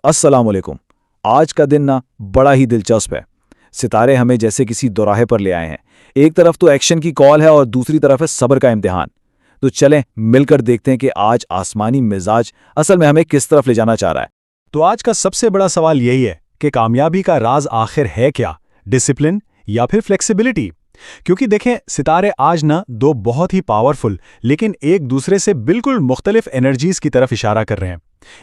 अस्सलाम वालेकुम। आज का दिन ना बड़ा ही दिलचस्प है। सितारे हमें जैसे किसी दोराहे पर ले आए हैं। एक तरफ तो एक्शन की कॉल है और दूसरी तरफ है सब्र का इम्तिहान। तो चलें मिलकर देखते हैं कि आज आसमानी मिजाज असल में हमें किस तरफ ले जाना चाह रहा है। तो आज का सबसे बड़ा सवाल यही है कि कामयाबी का राज आखिर है क्या, डिसिप्लिन या फिर फ्लेक्सिबिलिटी? क्योंकि देखें, सितारे आज ना दो बहुत ही पावरफुल लेकिन एक दूसरे से बिल्कुल मुख्तलिफ एनर्जीज की तरफ इशारा कर रहे हैं।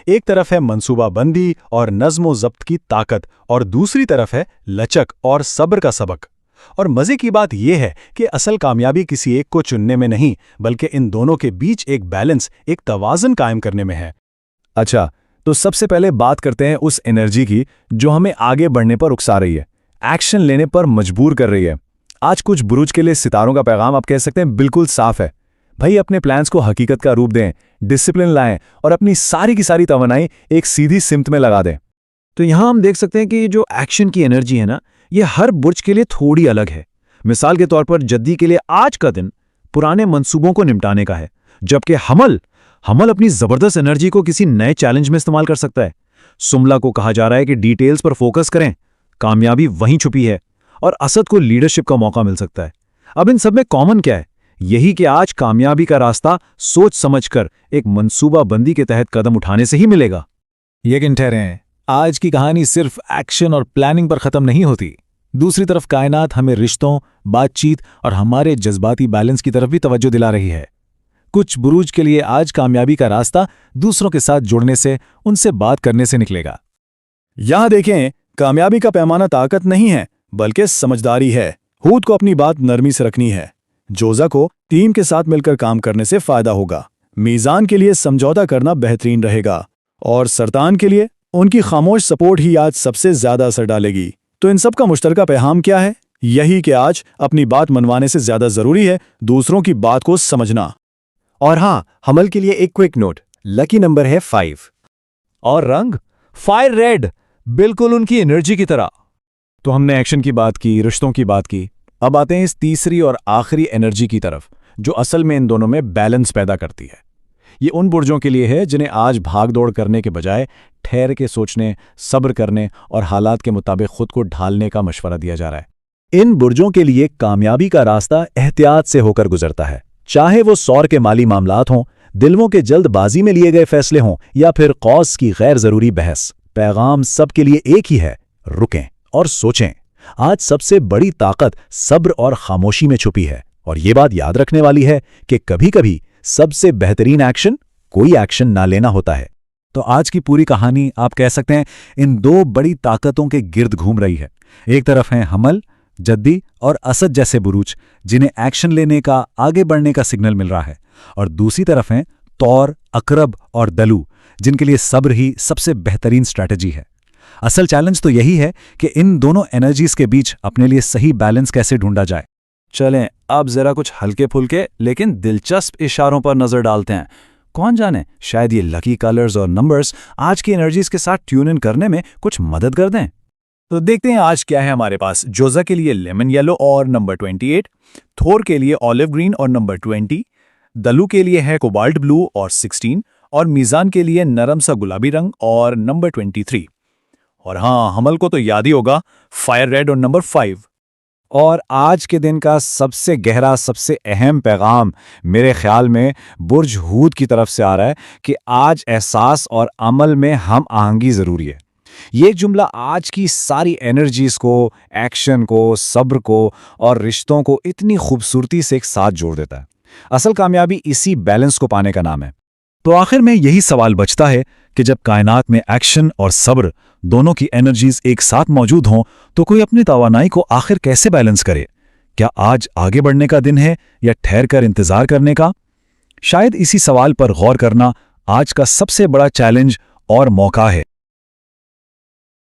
एक तरफ है मंसूबाबंदी और नज़्म ज़ब्त की ताकत और दूसरी तरफ है लचक और सब्र का सबक। और मज़े की बात यह है कि असल कामयाबी किसी एक को चुनने में नहीं, बल्कि इन दोनों के बीच एक बैलेंस, एक तवाज़ुन कायम करने में है। अच्छा, तो सबसे पहले बात करते हैं उस एनर्जी की जो हमें आगे बढ़ने पर उकसा रही है, एक्शन लेने पर मजबूर कर रही है। आज कुछ बुरुज के लिए सितारों का पैगाम आप कह सकते हैं बिल्कुल साफ है। भाई, अपने प्लान्स को हकीकत का रूप दें, डिसिप्लिन लाएं और अपनी सारी की सारी तवनाई एक सीधी सिमत में लगा दें। तो यहां हम देख सकते हैं कि जो एक्शन की एनर्जी है ना, ये हर बुर्ज के लिए थोड़ी अलग है। मिसाल के तौर पर जद्दी के लिए आज का दिन पुराने मंसूबों को निपटाने का है, जबकि हमल अपनी जबरदस्त एनर्जी को किसी नए चैलेंज में इस्तेमाल कर सकता है। सुमला को कहा जा रहा है कि डिटेल्स पर फोकस करें, कामयाबी वहीं छुपी है। और असद को लीडरशिप का मौका मिल सकता है। अब इन सब में कॉमन क्या है? यही कि आज कामयाबी का रास्ता सोच समझकर एक मंसूबा बंदी के तहत कदम उठाने से ही मिलेगा। यकीन ठहरें, आज की कहानी सिर्फ एक्शन और प्लानिंग पर खत्म नहीं होती। दूसरी तरफ कायनात हमें रिश्तों, बातचीत और हमारे जज्बाती बैलेंस की तरफ भी तवज्जो दिला रही है। कुछ बुरूज के लिए आज कामयाबी का रास्ता दूसरों के साथ जुड़ने से, उनसे बात करने से निकलेगा। यहां देखें, कामयाबी का पैमाना ताकत नहीं है बल्कि समझदारी है। हूद को अपनी बात नरमी से रखनी है। जोजा को टीम के साथ मिलकर काम करने से फायदा होगा। मीज़ान के लिए समझौता करना बेहतरीन रहेगा और सरतान के लिए उनकी खामोश सपोर्ट ही आज सबसे ज्यादा असर डालेगी। तो इन सब का मुश्तरका पैगाम क्या है? यही कि आज अपनी बात मनवाने से ज्यादा जरूरी है दूसरों की बात को समझना। और हाँ, हमल के लिए एक क्विक नोट, लकी नंबर है 5 और रंग फायर रेड, बिल्कुल उनकी एनर्जी की तरह। तो हमने एक्शन की बात की, रिश्तों की बात की। अब आते हैं इस तीसरी और आखिरी एनर्जी की तरफ, जो असल में इन दोनों में बैलेंस पैदा करती है। ये उन बुर्जों के लिए है जिन्हें आज भागदौड़ करने के बजाय ठहर के सोचने, सब्र करने और हालात के मुताबिक खुद को ढालने का मशवरा दिया जा रहा है। इन बुर्जों के लिए कामयाबी का रास्ता एहतियात से होकर गुजरता है। चाहे वो सौर के माली मामलात हों, दिलवों के जल्दबाजी में लिए गए फैसले हों या फिर कौस की गैर जरूरी बहस, पैगाम सबके लिए एक ही है: रुकें और सोचें। आज सबसे बड़ी ताकत सब्र और खामोशी में छुपी है। और ये बात याद रखने वाली है कि कभी-कभी सबसे बेहतरीन एक्शन कोई एक्शन ना लेना होता है। तो आज की पूरी कहानी आप कह सकते हैं इन दो बड़ी ताकतों के गिर्द घूम रही है। एक तरफ हैं हमल, जद्दी और असद जैसे बुरूज, जिन्हें एक्शन लेने का, आगे बढ़ने का सिग्नल मिल रहा है। और दूसरी तरफ हैं तौर, अकरब और दलू, जिनके लिए सब्र ही सबसे बेहतरीन स्ट्रैटेजी है। असल चैलेंज तो यही है कि इन दोनों एनर्जीज के बीच अपने लिए सही बैलेंस कैसे ढूंढा जाए। चलें अब जरा कुछ हल्के फुल्के लेकिन दिलचस्प इशारों पर नजर डालते हैं। कौन जाने, शायद ये लकी कलर्स और नंबर्स आज की एनर्जीज के साथ ट्यून इन करने में कुछ मदद कर दें। तो देखते हैं आज क्या है हमारे पास। जोजा के लिए लेमन येलो और नंबर 28, थोर के लिए ऑलिव ग्रीन और नंबर 20, दलू के लिए है कोबाल्ट ब्लू और 16, और मीज़ान के लिए नरम सा गुलाबी रंग और नंबर 23। और हाँ, हमल को तो याद ही होगा, फायर रेड और नंबर 5। और आज के दिन का सबसे गहरा, सबसे अहम पैगाम मेरे ख्याल में बुर्ज हूद की तरफ से आ रहा है कि आज एहसास और अमल में हम आहंगी ज़रूरी है। ये जुमला आज की सारी एनर्जीज को, एक्शन को, सब्र को और रिश्तों को इतनी खूबसूरती से एक साथ जोड़ देता है। असल कामयाबी इसी बैलेंस को पाने का नाम है। तो आखिर में यही सवाल बचता है कि जब कायनात में एक्शन और सब्र दोनों की एनर्जीज एक साथ मौजूद हों, तो कोई अपनी तवानाई को आखिर कैसे बैलेंस करे? क्या आज आगे बढ़ने का दिन है या ठहर कर इंतजार करने का? शायद इसी सवाल पर गौर करना आज का सबसे बड़ा चैलेंज और मौका है।